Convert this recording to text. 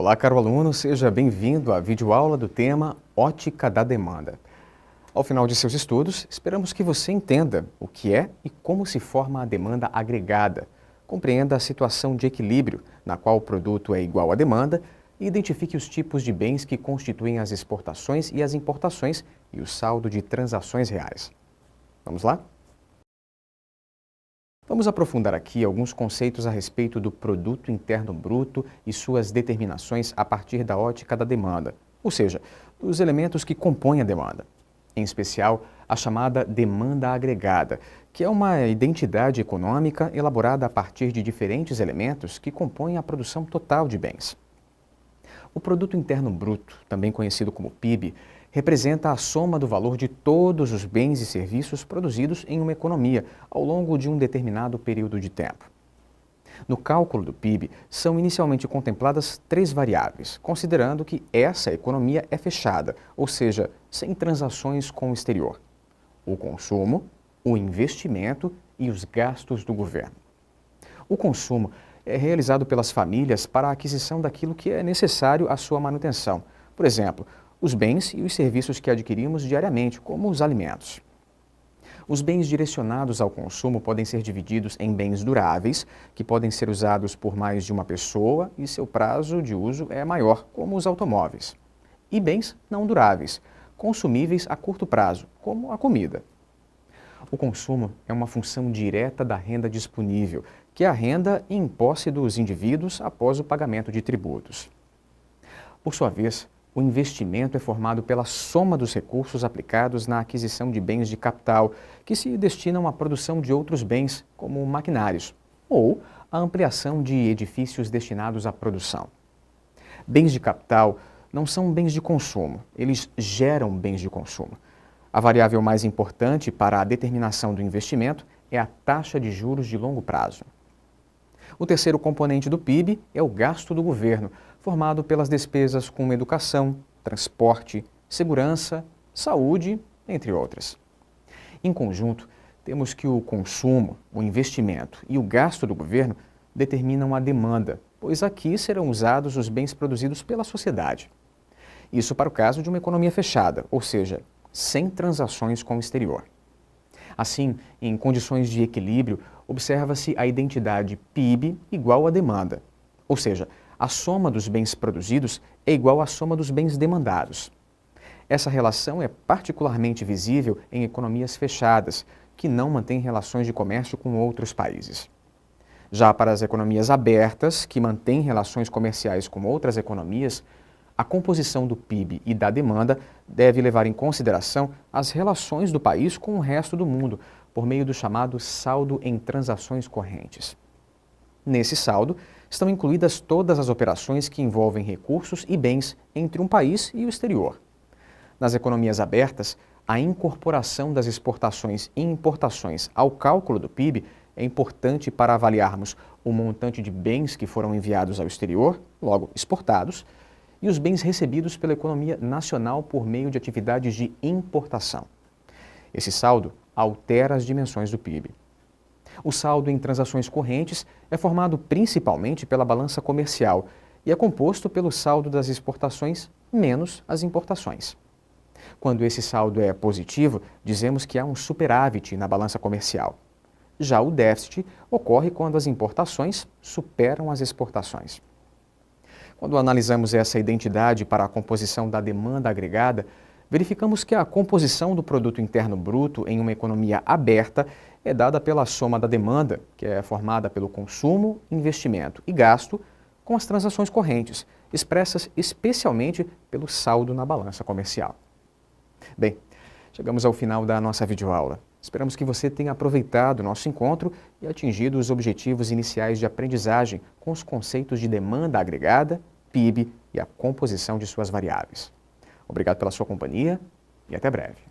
Olá, caro aluno, seja bem-vindo à videoaula do tema Ótica da Demanda. Ao final de seus estudos, esperamos que você entenda o que é e como se forma a demanda agregada, compreenda a situação de equilíbrio na qual o produto é igual à demanda e identifique os tipos de bens que constituem as exportações e as importações e o saldo de transações reais. Vamos lá? Vamos aprofundar aqui alguns conceitos a respeito do produto interno bruto e suas determinações a partir da ótica da demanda, ou seja, dos elementos que compõem a demanda. Em especial, a chamada demanda agregada, que é uma identidade econômica elaborada a partir de diferentes elementos que compõem a produção total de bens. O produto interno bruto, também conhecido como PIB, representa a soma do valor de todos os bens e serviços produzidos em uma economia ao longo de um determinado período de tempo. No cálculo do PIB, são inicialmente contempladas três variáveis, considerando que essa economia é fechada, ou seja, sem transações com o exterior: o consumo, o investimento e os gastos do governo. O consumo é realizado pelas famílias para a aquisição daquilo que é necessário à sua manutenção. Por exemplo, os bens e os serviços que adquirimos diariamente, como os alimentos. Os bens direcionados ao consumo podem ser divididos em bens duráveis, que podem ser usados por mais de uma pessoa e seu prazo de uso é maior, como os automóveis. E bens não duráveis, consumíveis a curto prazo, como a comida. O consumo é uma função direta da renda disponível, que é a renda em posse dos indivíduos após o pagamento de tributos. Por sua vez, o investimento é formado pela soma dos recursos aplicados na aquisição de bens de capital, que se destinam à produção de outros bens, como maquinários, ou à ampliação de edifícios destinados à produção. Bens de capital não são bens de consumo, eles geram bens de consumo. A variável mais importante para a determinação do investimento é a taxa de juros de longo prazo. O terceiro componente do PIB é o gasto do governo, formado pelas despesas com educação, transporte, segurança, saúde, entre outras. Em conjunto, temos que o consumo, o investimento e o gasto do governo determinam a demanda, pois aqui serão usados os bens produzidos pela sociedade. Isso para o caso de uma economia fechada, ou seja, sem transações com o exterior. Assim, em condições de equilíbrio, observa-se a identidade PIB igual à demanda, ou seja, a soma dos bens produzidos é igual à soma dos bens demandados. Essa relação é particularmente visível em economias fechadas, que não mantêm relações de comércio com outros países. Já para as economias abertas, que mantêm relações comerciais com outras economias, a composição do PIB e da demanda deve levar em consideração as relações do país com o resto do mundo, por meio do chamado saldo em transações correntes. Nesse saldo, estão incluídas todas as operações que envolvem recursos e bens entre um país e o exterior. Nas economias abertas, a incorporação das exportações e importações ao cálculo do PIB é importante para avaliarmos o montante de bens que foram enviados ao exterior, logo exportados, e os bens recebidos pela economia nacional por meio de atividades de importação. Esse saldo altera as dimensões do PIB. O saldo em transações correntes é formado principalmente pela balança comercial e é composto pelo saldo das exportações menos as importações. Quando esse saldo é positivo, dizemos que há um superávit na balança comercial. Já o déficit ocorre quando as importações superam as exportações. Quando analisamos essa identidade para a composição da demanda agregada, verificamos que a composição do produto interno bruto em uma economia aberta é dada pela soma da demanda, que é formada pelo consumo, investimento e gasto, com as transações correntes, expressas especialmente pelo saldo na balança comercial. Bem, chegamos ao final da nossa videoaula. Esperamos que você tenha aproveitado o nosso encontro e atingido os objetivos iniciais de aprendizagem com os conceitos de demanda agregada, PIB e a composição de suas variáveis. Obrigado pela sua companhia e até breve.